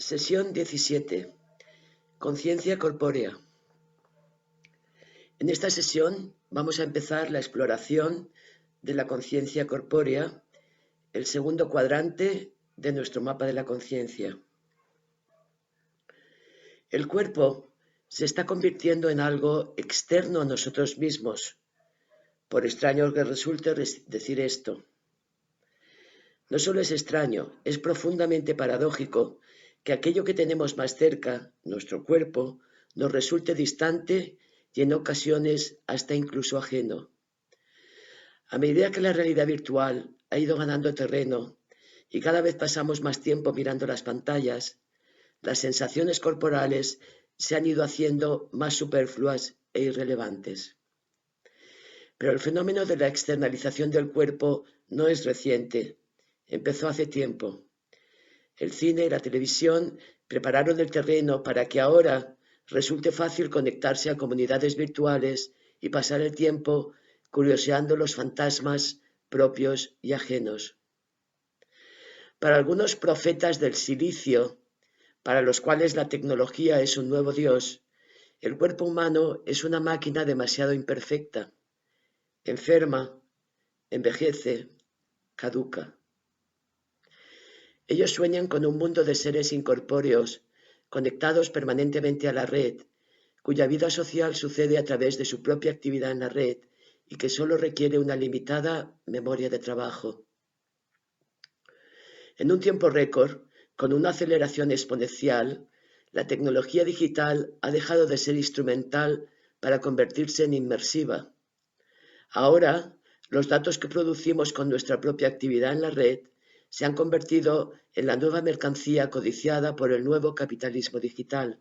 Sesión 17. Conciencia corpórea. En esta sesión vamos a empezar la exploración de la conciencia corpórea, el segundo cuadrante de nuestro mapa de la conciencia. El cuerpo se está convirtiendo en algo externo a nosotros mismos, por extraño que resulte decir esto. No solo es extraño, es profundamente paradójico que aquello que tenemos más cerca, nuestro cuerpo, nos resulte distante y en ocasiones hasta incluso ajeno. A medida que la realidad virtual ha ido ganando terreno y cada vez pasamos más tiempo mirando las pantallas, las sensaciones corporales se han ido haciendo más superfluas e irrelevantes. Pero el fenómeno de la externalización del cuerpo no es reciente, empezó hace tiempo. El cine y la televisión prepararon el terreno para que ahora resulte fácil conectarse a comunidades virtuales y pasar el tiempo curioseando los fantasmas propios y ajenos. Para algunos profetas del silicio, para los cuales la tecnología es un nuevo Dios, el cuerpo humano es una máquina demasiado imperfecta, enferma, envejece, caduca. Ellos sueñan con un mundo de seres incorpóreos, conectados permanentemente a la red, cuya vida social sucede a través de su propia actividad en la red y que solo requiere una limitada memoria de trabajo. En un tiempo récord, con una aceleración exponencial, la tecnología digital ha dejado de ser instrumental para convertirse en inmersiva. Ahora, los datos que producimos con nuestra propia actividad en la red se han convertido en la nueva mercancía codiciada por el nuevo capitalismo digital.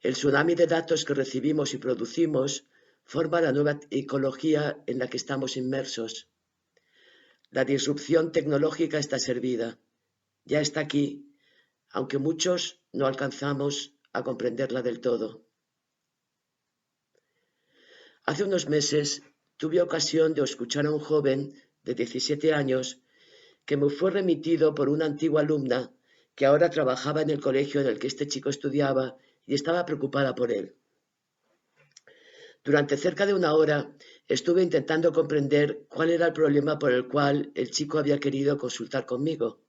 El tsunami de datos que recibimos y producimos forma la nueva ecología en la que estamos inmersos. La disrupción tecnológica está servida, ya está aquí, aunque muchos no alcanzamos a comprenderla del todo. Hace unos meses tuve ocasión de escuchar a un joven de 17 años que me fue remitido por una antigua alumna que ahora trabajaba en el colegio en el que este chico estudiaba y estaba preocupada por él. Durante cerca de una hora estuve intentando comprender cuál era el problema por el cual el chico había querido consultar conmigo.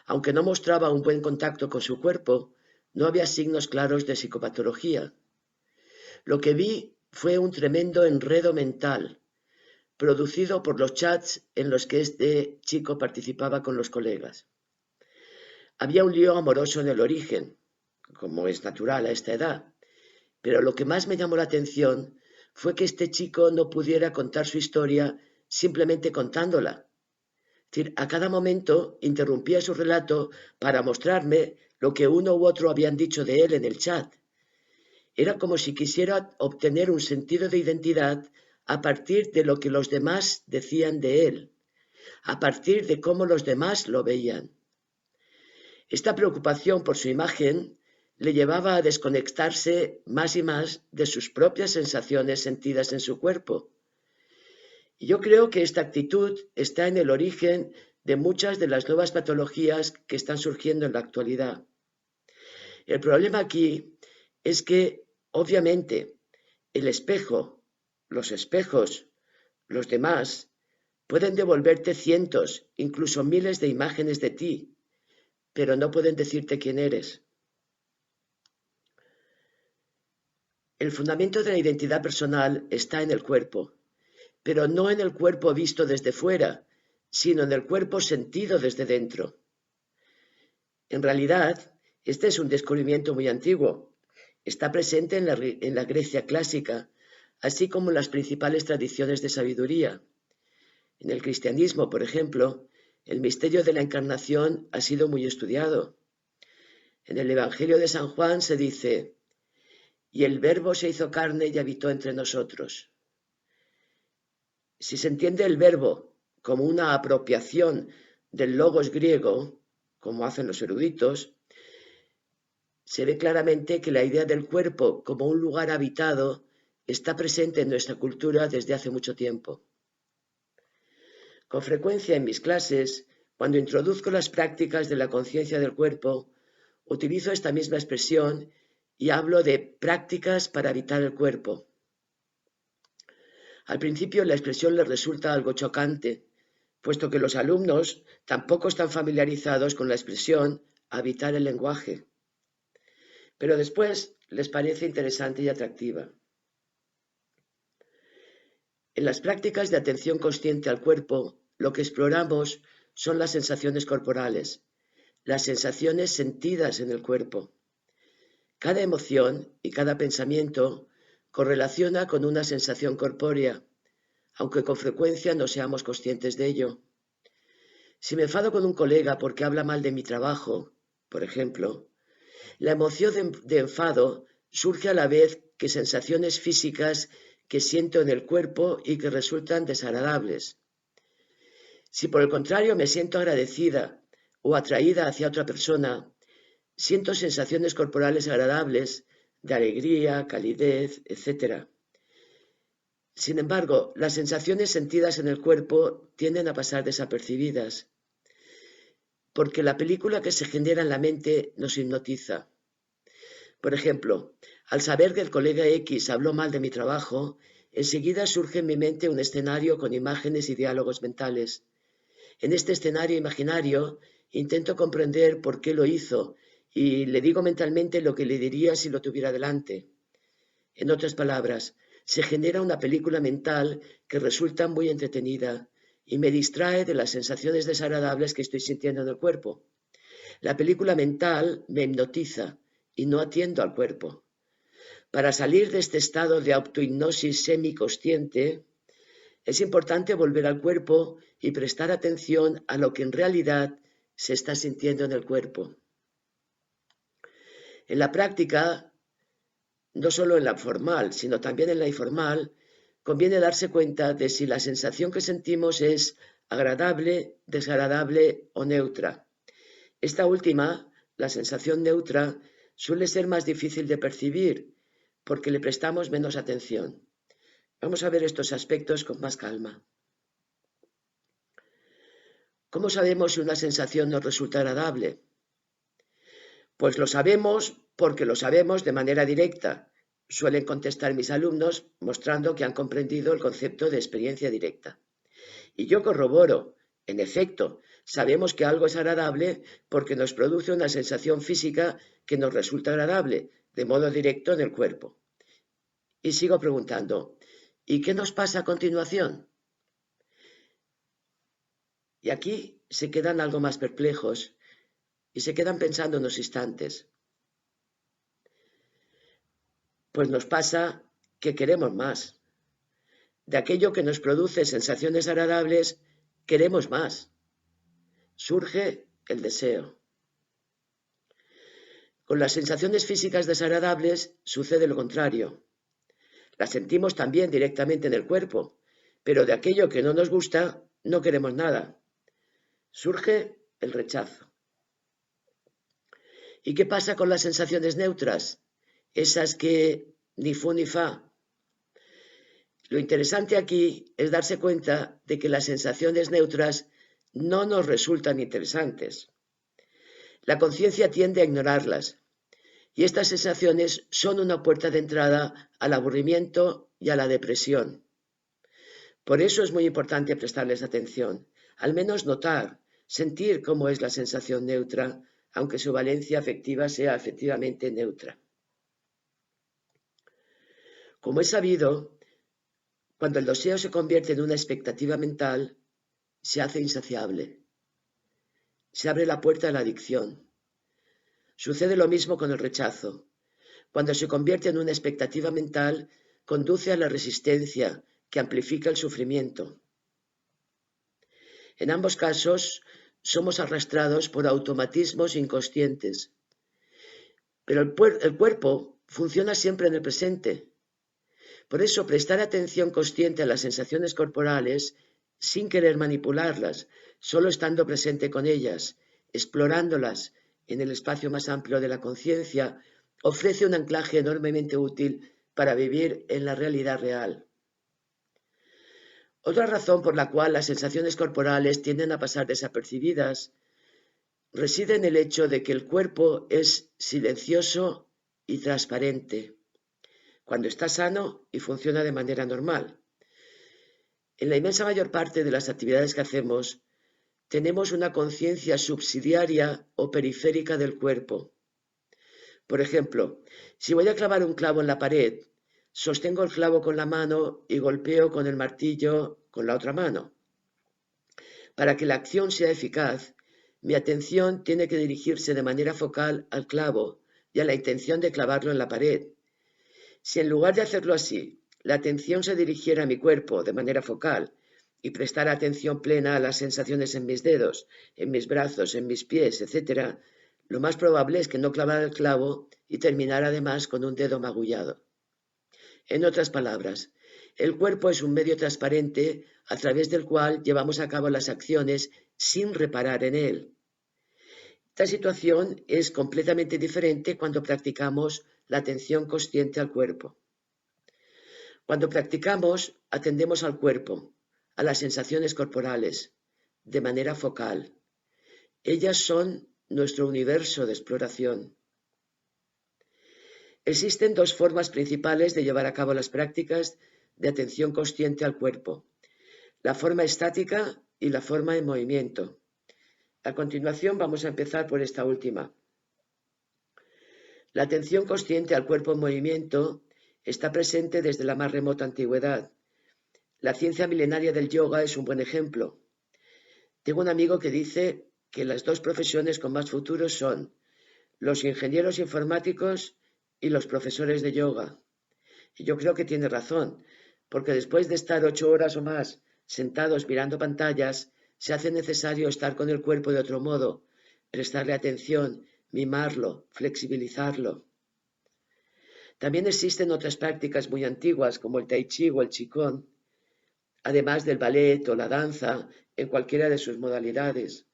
Aunque no mostraba un buen contacto con su cuerpo, no había signos claros de psicopatología. Lo que vi fue un tremendo enredo mental, producido por los chats en los que este chico participaba con los colegas. Había un lío amoroso en el origen, como es natural a esta edad, pero lo que más me llamó la atención fue que este chico no pudiera contar su historia simplemente contándola. Es decir, a cada momento interrumpía su relato para mostrarme lo que uno u otro habían dicho de él en el chat. Era como si quisiera obtener un sentido de identidad a partir de lo que los demás decían de él, a partir de cómo los demás lo veían. Esta preocupación por su imagen le llevaba a desconectarse más y más de sus propias sensaciones sentidas en su cuerpo. Y yo creo que esta actitud está en el origen de muchas de las nuevas patologías que están surgiendo en la actualidad. El problema aquí es que, obviamente, el espejo, los espejos, los demás, pueden devolverte cientos, incluso miles de imágenes de ti, pero no pueden decirte quién eres. El fundamento de la identidad personal está en el cuerpo, pero no en el cuerpo visto desde fuera, sino en el cuerpo sentido desde dentro. En realidad, este es un descubrimiento muy antiguo. Está presente en la Grecia clásica, así como en las principales tradiciones de sabiduría. En el cristianismo, por ejemplo, el misterio de la encarnación ha sido muy estudiado. En el Evangelio de San Juan se dice: «Y el Verbo se hizo carne y habitó entre nosotros». Si se entiende el verbo como una apropiación del logos griego, como hacen los eruditos, se ve claramente que la idea del cuerpo como un lugar habitado está presente en nuestra cultura desde hace mucho tiempo. Con frecuencia en mis clases, cuando introduzco las prácticas de la conciencia del cuerpo, utilizo esta misma expresión y hablo de prácticas para habitar el cuerpo. Al principio la expresión les resulta algo chocante, puesto que los alumnos tampoco están familiarizados con la expresión habitar el lenguaje, pero después les parece interesante y atractiva. En las prácticas de atención consciente al cuerpo, lo que exploramos son las sensaciones corporales, las sensaciones sentidas en el cuerpo. Cada emoción y cada pensamiento correlaciona con una sensación corpórea, aunque con frecuencia no seamos conscientes de ello. Si me enfado con un colega porque habla mal de mi trabajo, por ejemplo, la emoción de enfado surge a la vez que sensaciones físicas que siento en el cuerpo y que resultan desagradables. Si por el contrario me siento agradecida o atraída hacia otra persona, siento sensaciones corporales agradables de alegría, calidez, etc. Sin embargo, las sensaciones sentidas en el cuerpo tienden a pasar desapercibidas, porque la película que se genera en la mente nos hipnotiza. Por ejemplo, al saber que el colega X habló mal de mi trabajo, enseguida surge en mi mente un escenario con imágenes y diálogos mentales. En este escenario imaginario intento comprender por qué lo hizo y le digo mentalmente lo que le diría si lo tuviera delante. En otras palabras, se genera una película mental que resulta muy entretenida y me distrae de las sensaciones desagradables que estoy sintiendo en el cuerpo. La película mental me hipnotiza y no atiendo al cuerpo. Para salir de este estado de autohipnosis semiconsciente, es importante volver al cuerpo y prestar atención a lo que en realidad se está sintiendo en el cuerpo. En la práctica, no solo en la formal, sino también en la informal, conviene darse cuenta de si la sensación que sentimos es agradable, desagradable o neutra. Esta última, la sensación neutra, suele ser más difícil de percibir porque le prestamos menos atención. Vamos a ver estos aspectos con más calma. ¿Cómo sabemos si una sensación nos resulta agradable? Pues lo sabemos porque lo sabemos de manera directa, suelen contestar mis alumnos mostrando que han comprendido el concepto de experiencia directa. Y yo corroboro, en efecto, sabemos que algo es agradable porque nos produce una sensación física que nos resulta agradable, de modo directo en el cuerpo. Y sigo preguntando, ¿y qué nos pasa a continuación? Y aquí se quedan algo más perplejos y se quedan pensando unos instantes. Pues nos pasa que queremos más. De aquello que nos produce sensaciones agradables, queremos más. Surge el deseo. Con las sensaciones físicas desagradables sucede lo contrario. Las sentimos también directamente en el cuerpo, pero de aquello que no nos gusta, no queremos nada. Surge el rechazo. ¿Y qué pasa con las sensaciones neutras? Esas que ni fu ni fa. Lo interesante aquí es darse cuenta de que las sensaciones neutras no nos resultan interesantes. La conciencia tiende a ignorarlas, y estas sensaciones son una puerta de entrada al aburrimiento y a la depresión. Por eso es muy importante prestarles atención, al menos notar, sentir cómo es la sensación neutra, aunque su valencia afectiva sea efectivamente neutra. Como es sabido, cuando el deseo se convierte en una expectativa mental, se hace insaciable. Se abre la puerta a la adicción. Sucede lo mismo con el rechazo. Cuando se convierte en una expectativa mental, conduce a la resistencia, que amplifica el sufrimiento. En ambos casos, somos arrastrados por automatismos inconscientes. Pero el cuerpo funciona siempre en el presente. Por eso, prestar atención consciente a las sensaciones corporales, sin querer manipularlas, solo estando presente con ellas, explorándolas, en el espacio más amplio de la conciencia, ofrece un anclaje enormemente útil para vivir en la realidad real. Otra razón por la cual las sensaciones corporales tienden a pasar desapercibidas reside en el hecho de que el cuerpo es silencioso y transparente cuando está sano y funciona de manera normal. En la inmensa mayor parte de las actividades que hacemos, tenemos una conciencia subsidiaria o periférica del cuerpo. Por ejemplo, si voy a clavar un clavo en la pared, sostengo el clavo con la mano y golpeo con el martillo con la otra mano. Para que la acción sea eficaz, mi atención tiene que dirigirse de manera focal al clavo y a la intención de clavarlo en la pared. Si en lugar de hacerlo así, la atención se dirigiera a mi cuerpo de manera focal y prestara atención plena a las sensaciones en mis dedos, en mis brazos, en mis pies, etc., lo más probable es que no clavara el clavo y terminara además con un dedo magullado. En otras palabras, el cuerpo es un medio transparente a través del cual llevamos a cabo las acciones sin reparar en él. Esta situación es completamente diferente cuando practicamos la atención consciente al cuerpo. Cuando practicamos, atendemos al cuerpo, a las sensaciones corporales, de manera focal. Ellas son nuestro universo de exploración. Existen dos formas principales de llevar a cabo las prácticas de atención consciente al cuerpo: la forma estática y la forma en movimiento. A continuación vamos a empezar por esta última. La atención consciente al cuerpo en movimiento está presente desde la más remota antigüedad. La ciencia milenaria del yoga es un buen ejemplo. Tengo un amigo que dice que las dos profesiones con más futuro son los ingenieros informáticos y los profesores de yoga. Y yo creo que tiene razón, porque después de estar 8 horas o más sentados mirando pantallas, se hace necesario estar con el cuerpo de otro modo, prestarle atención, mimarlo, flexibilizarlo. También existen otras prácticas muy antiguas, como el tai chi o el qigong, además del ballet o la danza, en cualquiera de sus modalidades.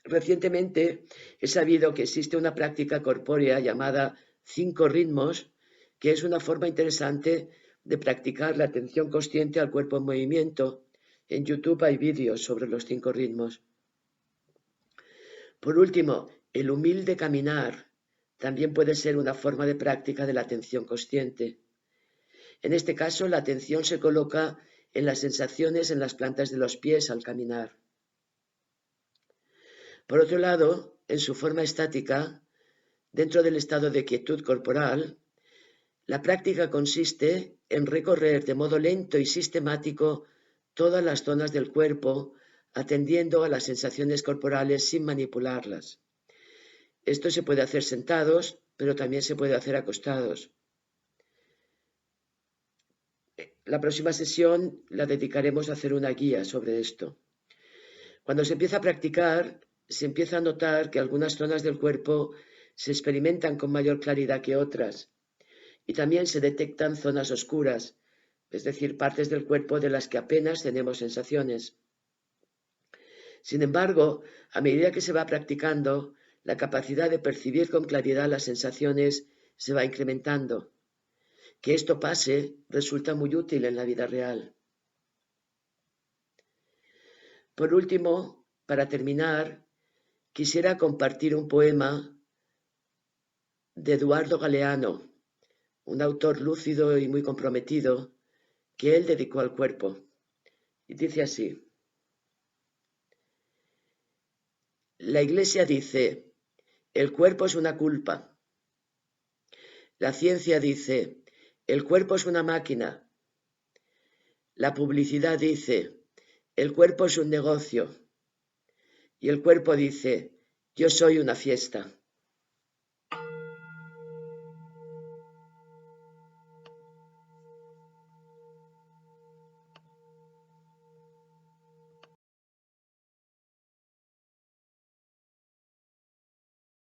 Recientemente he sabido que existe una práctica corpórea llamada 5 ritmos, que es una forma interesante de practicar la atención consciente al cuerpo en movimiento. En YouTube hay vídeos sobre los 5 ritmos. Por último, el humilde caminar también puede ser una forma de práctica de la atención consciente. En este caso, la atención se coloca en las sensaciones en las plantas de los pies al caminar. Por otro lado, en su forma estática, dentro del estado de quietud corporal, la práctica consiste en recorrer de modo lento y sistemático todas las zonas del cuerpo, atendiendo a las sensaciones corporales sin manipularlas. Esto se puede hacer sentados, pero también se puede hacer acostados. La próxima sesión la dedicaremos a hacer una guía sobre esto. Cuando se empieza a practicar, se empieza a notar que algunas zonas del cuerpo se experimentan con mayor claridad que otras, y también se detectan zonas oscuras, es decir, partes del cuerpo de las que apenas tenemos sensaciones. Sin embargo, a medida que se va practicando, la capacidad de percibir con claridad las sensaciones se va incrementando. Que esto pase resulta muy útil en la vida real. Por último, para terminar, quisiera compartir un poema de Eduardo Galeano, un autor lúcido y muy comprometido, que él dedicó al cuerpo. Y dice así: la Iglesia dice, el cuerpo es una culpa. La ciencia dice, el cuerpo es una máquina. La publicidad dice, el cuerpo es un negocio. Y el cuerpo dice, yo soy una fiesta.